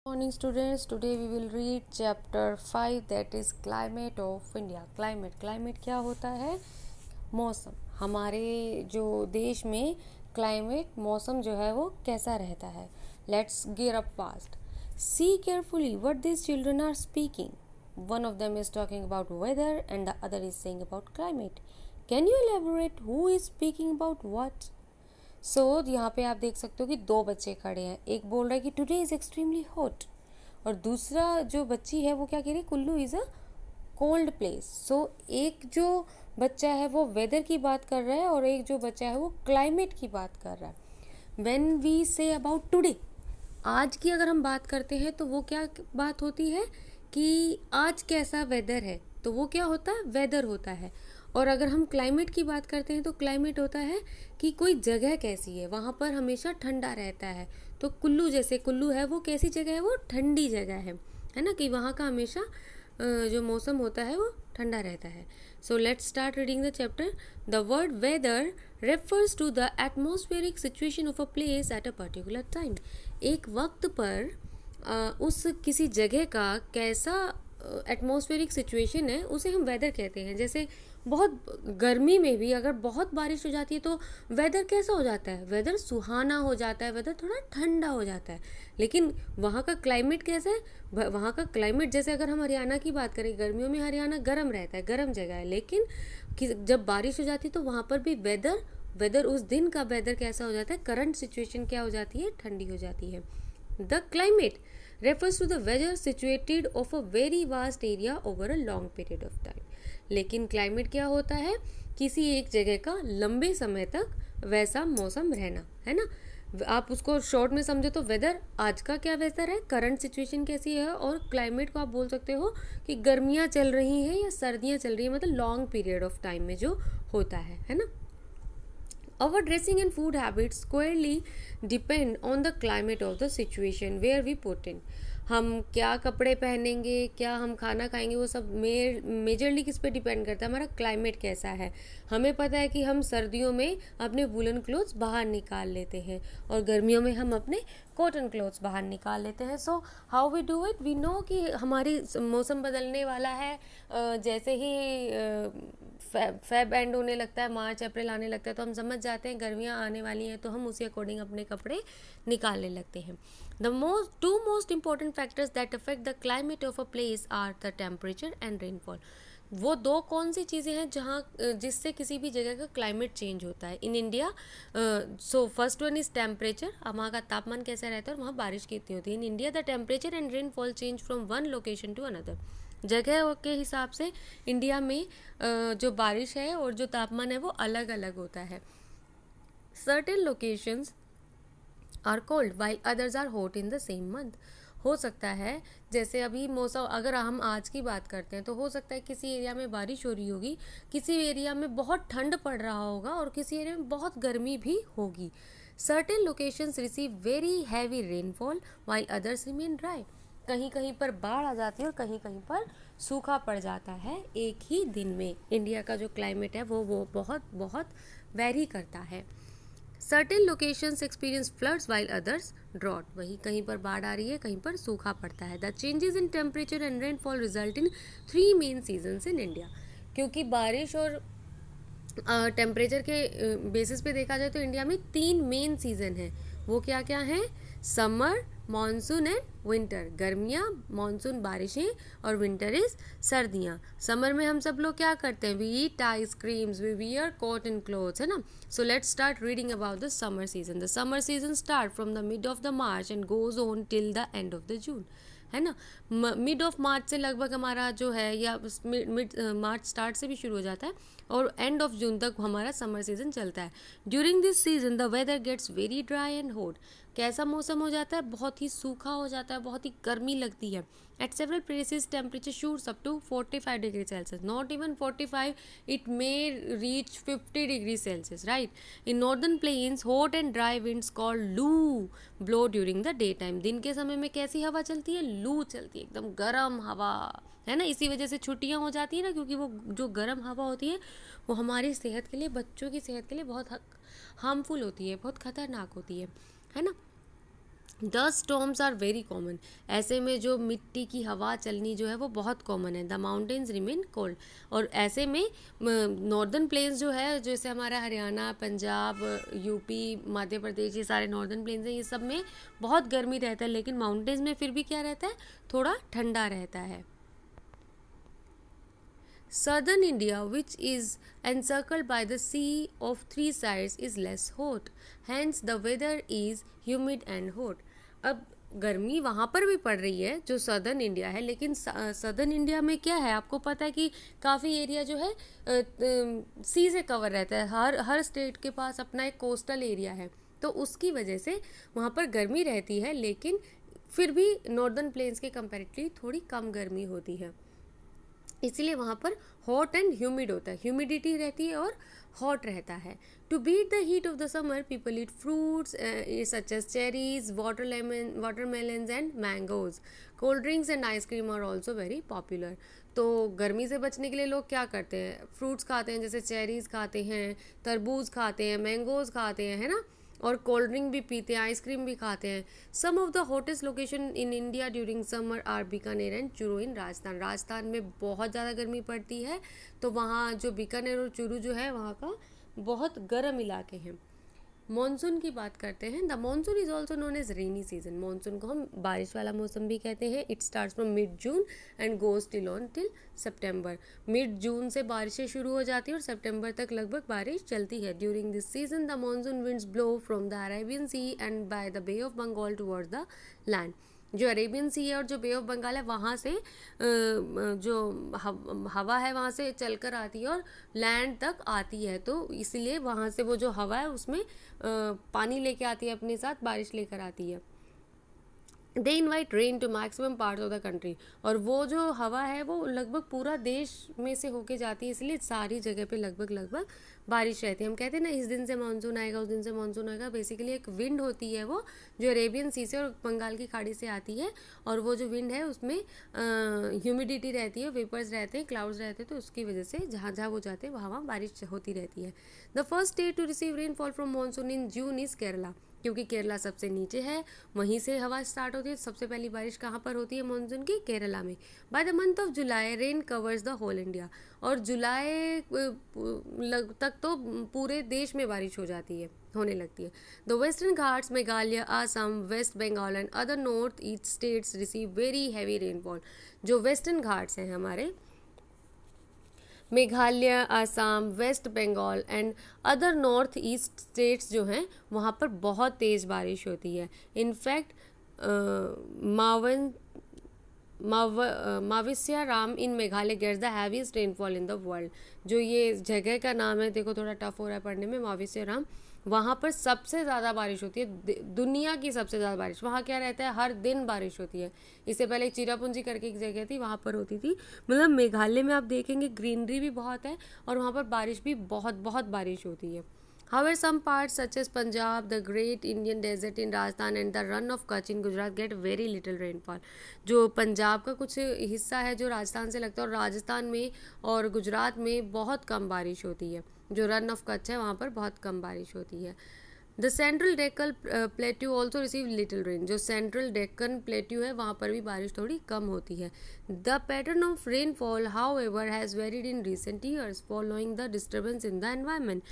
Morning students, today we will read chapter 5 that is climate of India. Climate क्या होता है? मौसम. हमारे जो देश में climate मौसम जो है वो कैसा रहता है. Let's gear up fast. See carefully what these children are speaking. One of them is talking about weather and the other is saying about climate. Can you elaborate who is speaking about what? यहाँ पे आप देख सकते हो कि दो बच्चे खड़े हैं. एक बोल रहा है कि टुडे इज़ एक्सट्रीमली हॉट और दूसरा जो बच्ची है वो क्या कह रही है, Kullu is a cold place. एक जो बच्चा है वो वेदर की बात कर रहा है और एक जो बच्चा है वो क्लाइमेट की बात कर रहा है. When we say about today, आज की अगर हम बात करते हैं तो वो क्या बात होती है कि आज कैसा वेदर है, तो वो क्या होता है, वेदर होता है. और अगर हम क्लाइमेट की बात करते हैं तो क्लाइमेट होता है कि कोई जगह कैसी है, वहाँ पर हमेशा ठंडा रहता है. तो कुल्लू, जैसे कुल्लू है वो कैसी जगह है, वो ठंडी जगह है ना, कि वहाँ का हमेशा जो मौसम होता है वो ठंडा रहता है. So let's start reading the chapter. The word weather refers to the atmospheric situation of a place at a particular time. एक वक्त पर उस किसी जगह का कैसा एटमॉस्फेरिक सिचुएशन है उसे हम वेदर कहते हैं. जैसे बहुत गर्मी में भी अगर बहुत बारिश हो जाती है तो वेदर कैसा हो जाता है, वेदर सुहाना हो जाता है, वेदर थोड़ा ठंडा हो जाता है. लेकिन वहाँ का क्लाइमेट कैसा है, वहाँ का क्लाइमेट जैसे अगर हम हरियाणा की बात करें, गर्मियों में हरियाणा गर्म रहता है, गर्म जगह है. लेकिन जब बारिश हो जाती है तो वहाँ पर भी वेदर उस दिन का वेदर कैसा हो जाता है, करंट सिचुएशन क्या हो जाती है, ठंडी हो जाती है. The climate refers to the weather situated of a very vast area over a long period of time. लेकिन क्लाइमेट क्या होता है, किसी एक जगह का लंबे समय तक वैसा मौसम रहना, है ना. आप उसको शॉर्ट में समझो तो वेदर आज का क्या वेदर है, करंट सिचुएशन कैसी है, और क्लाइमेट को आप बोल सकते हो कि गर्मियाँ चल रही हैं या सर्दियाँ चल रही हैं, मतलब लॉन्ग पीरियड ऑफ टाइम में जो होता है ना. Our dressing and food habits squarely depend on the climate of the situation where we put in. हम क्या कपड़े पहनेंगे, क्या हम खाना खाएंगे, वो सब मेजरली किस पे डिपेंड करता है, हमारा क्लाइमेट कैसा है. हमें पता है कि हम सर्दियों में अपने वुलन क्लोथ्स बाहर निकाल लेते हैं और गर्मियों में हम अपने कॉटन क्लोथ्स बाहर निकाल लेते हैं. So how we do it, we know कि हमारी मौसम बदलने वाला है. जैसे ही फेब एंड होने लगता है, मार्च अप्रैल आने लगता है, तो हम समझ जाते हैं गर्मियाँ आने वाली हैं, तो हम उसी अकॉर्डिंग अपने कपड़े निकालने लगते हैं. The two most important factors that affect the climate of a place are the temperature and rainfall. वो दो कौन सी चीज़ें हैं जहाँ जिससे किसी भी जगह का क्लाइमेट चेंज होता है in India. So first one is temperature, वहाँ का तापमान कैसा रहता है और वहाँ बारिश कितनी होती है. In India the temperature and rainfall change from one location to another. जगह के हिसाब से इंडिया में जो बारिश है और जो तापमान है वो अलग अलग होता है. Certain locations are cold while others are hot in the same month. हो सकता है जैसे अभी मौसम, अगर हम आज की बात करते हैं तो हो सकता है किसी एरिया में बारिश हो रही होगी, किसी एरिया में बहुत ठंड पड़ रहा होगा और किसी एरिया में बहुत गर्मी भी होगी. Certain locations receive very heavy rainfall while others remain dry. कहीं कहीं पर बाढ़ आ जाती है और कहीं कहीं पर सूखा पड़ जाता है एक ही दिन में. इंडिया का जो क्लाइमेट है वो बहुत बहुत वेरी करता है. Certain locations experience floods while others drought. वहीं कहीं पर बाढ़ आ रही है, कहीं पर सूखा पड़ता है. The changes in temperature and rainfall result in 3 main seasons in India. क्योंकि बारिश और टेम्परेचर के बेसिस पे देखा जाए तो इंडिया में 3 मेन सीजन है. वो क्या क्या है, समर, मानसून एंड विंटर. गर्मियाँ, मानसून बारिशें, और विंटर इज सर्दियाँ. समर में हम सब लोग क्या करते हैं, we eat ice creams, we wear cotton clothes, है ना. So let's start reading about the summer season. The summer season start from the mid of the March and goes on till the end of the June, है ना. Mid of March से लगभग हमारा जो है, या मिड मार्च start से भी शुरू हो जाता है और एंड ऑफ जून तक हमारा समर सीजन चलता है. During this season the weather gets very dry and hot. कैसा मौसम हो जाता है, बहुत ही सूखा हो जाता है, बहुत ही गर्मी लगती है. At several places temperature shoots up to 45 degree Celsius, not even 45, it may reach 50 degree Celsius, right. In northern plains hot and dry winds called loo blow during the day time. दिन के समय में कैसी हवा चलती है, लू चलती है, एकदम गर्म हवा, है ना. इसी वजह से छुट्टियां हो जाती है ना, क्योंकि वो जो गर्म हवा होती है वो हमारी सेहत के लिए, बच्चों की सेहत के लिए बहुत हार्मफुल होती है, बहुत खतरनाक होती है ना. The storms are very common, ऐसे में जो मिट्टी की हवा चलनी जो है वो बहुत कॉमन है। द माउंटेन्स रिमेन कोल्ड, और ऐसे में नॉर्दर्न प्लेन्स जो है, जैसे हमारा हरियाणा, पंजाब, यूपी, मध्य प्रदेश, ये सारे नॉर्दर्न प्लेन्स हैं, ये सब में बहुत गर्मी रहता है, लेकिन माउंटेन्स में फिर भी क्या रहता है, थोड़ा ठंडा रहता है। Southern India, which is encircled by the sea of three sides, is less hot. Hence, the weather is humid and hot. अब गर्मी वहाँ पर भी पड़ रही है जो सदर्न इंडिया है, लेकिन सदर्न इंडिया में क्या है, आपको पता है कि काफ़ी एरिया जो है सी से कवर रहता है। हर स्टेट के पास अपना एक कोस्टल एरिया है, तो उसकी वजह से वहाँ पर गर्मी रहती है, लेकिन फिर भी नॉर्दर्न प्लेन्स के कंपैरेटिवली थोड़ी कम गर्मी होती है, इसीलिए वहाँ पर हॉट एंड ह्यूमिड होता है, ह्यूमिडिटी रहती है और हॉट रहता है। To beat the heat of the summer, people eat fruits such as cherries, watermelons and mangoes. Cold drinks and ice cream are also very popular. तो गर्मी से बचने के लिए लोग क्या करते हैं, फ्रूट्स खाते हैं, जैसे चेरीज खाते हैं, तरबूज खाते हैं, मैंगोज खाते हैं, है ना, और कोल्ड ड्रिंक भी पीते हैं, आइसक्रीम भी खाते हैं। Some of the hottest location in India during summer are Bikaner and Churu in Rajasthan. Rajasthan में बहुत ज़्यादा गर्मी पड़ती है, तो वहाँ जो बीकानेर और चूरू जो है वहाँ का बहुत गर्म इलाके हैं। मॉनसून की बात करते हैं। The monsoon is also known as rainy season. Monsoon को हम बारिश वाला मौसम भी कहते हैं। It starts from mid June and goes till September. Mid June से बारिशें शुरू हो जाती है और सितंबर तक लगभग बारिश चलती है। During this season the monsoon winds blow from the Arabian Sea and by the Bay of Bengal towards the land. जो अरेबियन सी है और जो बे ऑफ बंगाल है, वहाँ से जो हवा है वहाँ से चलकर आती है और लैंड तक आती है, तो इसलिए वहाँ से वो जो हवा है उसमें पानी लेके आती है, अपने साथ बारिश लेकर आती है। They invite rain to maximum part of the country, और वो जो हवा है वो लगभग पूरा देश में से होके जाती है, इसलिए सारी जगह पे लगभग बारिश रहती है। हम कहते हैं ना इस दिन से मानसून आएगा, उस दिन से मानसून आएगा, बेसिकली एक विंड होती है वो जो अरेबियन सी से और बंगाल की खाड़ी से आती है, और वो जो विंड है उसमें ह्यूमिडिटी रहती है, वेपर्स रहते हैं, क्लाउड्स रहते हैं, तो उसकी वजह से जहाँ जहाँ वो जाते हैं वहाँ बारिश होती रहती है। The first state to receive rainfall from monsoon in June is Kerala, क्योंकि केरला सबसे नीचे है, वहीं से हवा स्टार्ट होती है। सबसे पहली बारिश कहाँ पर होती है मानसून की, केरला में। By the month of July rain covers the whole India, और जुलाई तक तो पूरे देश में बारिश हो जाती है, होने लगती है। The Western Ghats, Meghalaya, Assam, West Bengal and other north east states receive very heavy rainfall. जो वेस्टर्न घाट्स हैं हमारे, Meghalaya, Assam, West Bengal and other north east states जो हैं वहाँ पर बहुत तेज़ बारिश होती है। In fact Mawsynram in Meghalaya gets the heaviest rainfall in the world. जो ये जगह का नाम है, देखो थोड़ा टफ हो रहा है पढ़ने में, माविस्या राम, वहाँ पर सबसे ज़्यादा बारिश होती है, दुनिया की सबसे ज़्यादा बारिश। वहाँ क्या रहता है, हर दिन बारिश होती है। इससे पहले चिरापुंजी करके एक जगह थी, वहाँ पर होती थी। मतलब मेघालय में आप देखेंगे ग्रीनरी भी बहुत है और वहाँ पर बारिश भी बहुत बहुत बारिश होती है। However, some parts such as Punjab, the Great Indian Desert in Rajasthan and the Run of Kutch in Gujarat get very little rainfall. जो पंजाब का कुछ हिस्सा है जो राजस्थान से लगता है, और राजस्थान में और गुजरात में बहुत कम बारिश होती है। जो रन ऑफ कच्छ है वहाँ पर बहुत कम बारिश होती है। The central Deccan plateau also receive little rain. जो सेंट्रल डेक्कन प्लेट्यू है वहाँ पर भी बारिश थोड़ी कम होती है। The pattern of rainfall how ever has varied in recent years following the disturbance in the environment.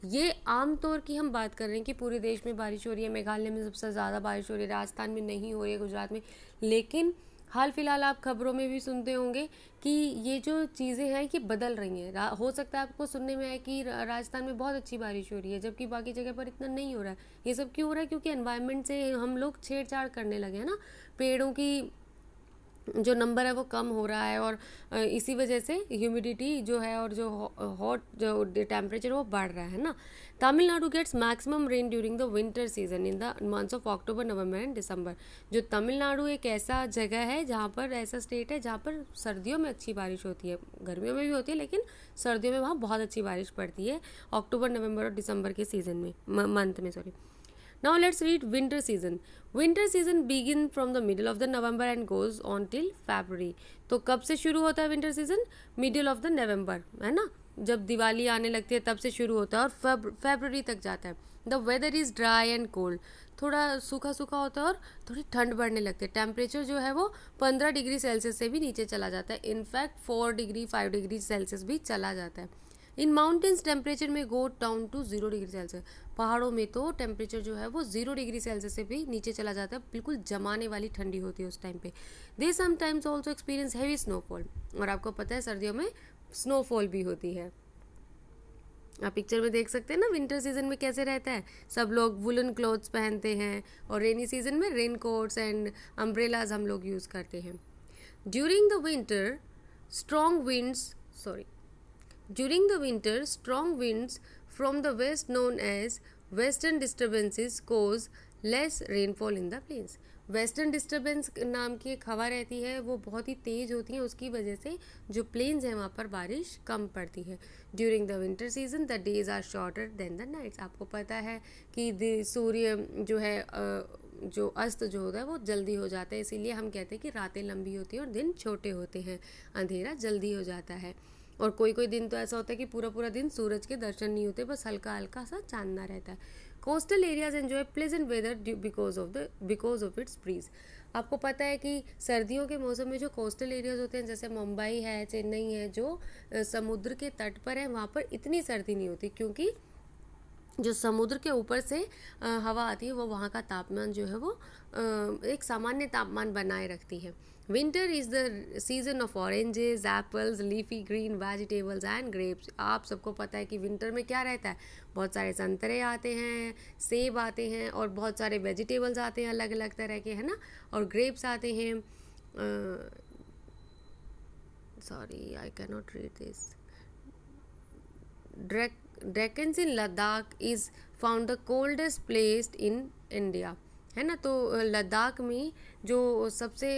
ये आमतौर की हम बात कर रहे हैं कि पूरे देश में बारिश हो रही है, मेघालय में सबसे ज़्यादा बारिश हो रही है, राजस्थान में नहीं हो रही है, गुजरात में, लेकिन हाल फिलहाल आप खबरों में भी सुनते होंगे कि ये जो चीज़ें हैं ये बदल रही हैं। हो सकता है आपको सुनने में आए कि राजस्थान में बहुत अच्छी बारिश हो रही है, जबकि बाकी जगह पर इतना नहीं हो रहा है। ये सब क्यों हो रहा है, क्योंकि एनवायरनमेंट से हम लोग छेड़छाड़ करने लगे हैं ना, पेड़ों की जो नंबर है वो कम हो रहा है, और इसी वजह से ह्यूमिडिटी जो है और जो हॉट जो टेम्परेचर वो बढ़ रहा है ना। Tamil Nadu gets maximum rain during the winter season in the months of October, November and December. जो तमिलनाडु एक ऐसा जगह है जहाँ पर, ऐसा स्टेट है जहाँ पर सर्दियों में अच्छी बारिश होती है, गर्मियों में भी होती है लेकिन सर्दियों में वहाँ बहुत अच्छी बारिश पड़ती है, अक्टूबर, नवंबर और दिसंबर के सीजन में, मंथ में, sorry. Now let's read winter season. Winter season begin from the middle of the November and goes on till February. तो कब से शुरू होता है winter season, middle of the नवंबर, है ना, जब दिवाली आने लगती है तब से शुरू होता है और फरवरी तक जाता है। The weather is dry and cold, थोड़ा सूखा सूखा होता है और थोड़ी ठंड बढ़ने लगती है। टेम्परेचर जो है वो 15 डिग्री सेल्सियस से भी नीचे चला जाता है, इनफैक्ट 4 डिग्री 5 डिग्री सेल्सियस भी चला जाता है। इन माउंटेन्स टेम्परेचर में go down to 0 degree Celsius, पहाड़ों में तो टेम्परेचर जो है वो 0 डिग्री सेल्सियस से भी नीचे चला जाता है, बिल्कुल जमाने वाली ठंडी होती है उस टाइम पे। They sometimes also experience heavy snowfall, और आपको पता है सर्दियों में स्नोफॉल भी होती है। आप पिक्चर में देख सकते हैं ना विंटर सीजन में कैसे रहता है, सब लोग वुलन क्लॉथ्स पहनते हैं और रेनी सीजन में रेन कोट्स एंड अम्ब्रेलाज हम लोग यूज़ करते हैं। During the winter strong winds During the winter, strong winds from the west known as western disturbances cause less rainfall in the plains. Western disturbance नाम की एक हवा रहती है, वो बहुत ही तेज़ होती है, उसकी वजह से जो प्लेन्स हैं वहाँ पर बारिश कम पड़ती है। During the winter season the days are shorter than the nights, आपको पता है कि सूर्य जो है जो अस्त जो होता है वो जल्दी हो जाता है, इसीलिए हम कहते हैं कि रातें लंबी होती हैं और दिन छोटे होते हैं, अंधेरा जल्दी हो जाता है। और कोई कोई दिन तो ऐसा होता है कि पूरा पूरा दिन सूरज के दर्शन नहीं होते, बस हल्का हल्का सा चांदना रहता है। Coastal areas enjoy pleasant weather because of its breeze, आपको पता है कि सर्दियों के मौसम में जो कोस्टल एरियाज होते हैं जैसे मुंबई है, चेन्नई है, जो समुद्र के तट पर है, वहाँ पर इतनी सर्दी नहीं होती, क्योंकि जो समुद्र के ऊपर से हवा आती है वो वहाँ का तापमान जो है वो एक सामान्य तापमान बनाए रखती है। Winter is the season of oranges, apples, leafy green vegetables and grapes, आप सबको पता है कि विंटर में क्या रहता है, बहुत सारे संतरे आते हैं, सेब आते हैं और बहुत सारे वेजिटेबल्स आते हैं अलग अलग तरह के, है ना, और ग्रेप्स आते हैं। Sorry I can not read this. Deccan in Ladakh is found the coldest place in India, है ना, तो लद्दाख में जो सबसे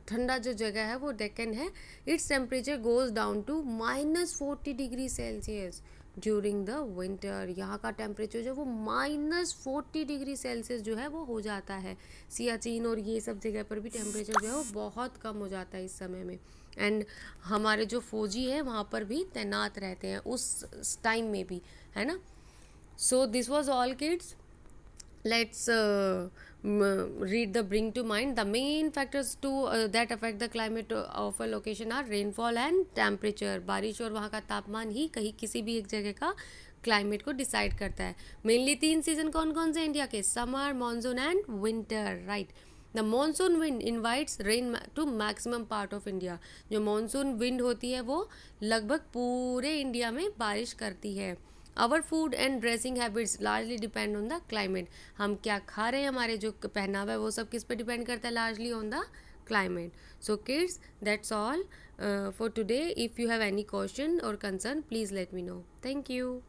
ठंडा जो जगह है वो डेक्कन है। Its temperature goes down to -40 degree Celsius during the winter, यहाँ का टेम्परेचर जो वो -40 डिग्री सेल्सियस जो है वो हो जाता है। सियाचिन और ये सब जगह पर भी टेम्परेचर जो है वो बहुत कम हो जाता है इस समय में, एंड हमारे जो फौजी है वहाँ पर भी तैनात रहते हैं उस टाइम में भी, है ना। So this was all kids, let's read the bring to mind. The main factors to that affect the climate of a location are rainfall and temperature. बारिश और वहाँ का तापमान ही कहीं किसी भी एक जगह का क्लाइमेट को डिसाइड करता है। मेनली 3 सीजन कौन कौन से इंडिया के, summer, monsoon and winter, right. The monsoon wind invites rain to maximum part of India, जो मानसून विंड होती है वो लगभग पूरे इंडिया में बारिश करती है। Our food and dressing habits largely depend on the climate, हम क्या खा रहे हैं, हमारे जो पहनावा है वो सब किस पे डिपेंड करता है, largely on the climate. So kids, that's all for today. If you have any question or concern, please let me know. Thank you.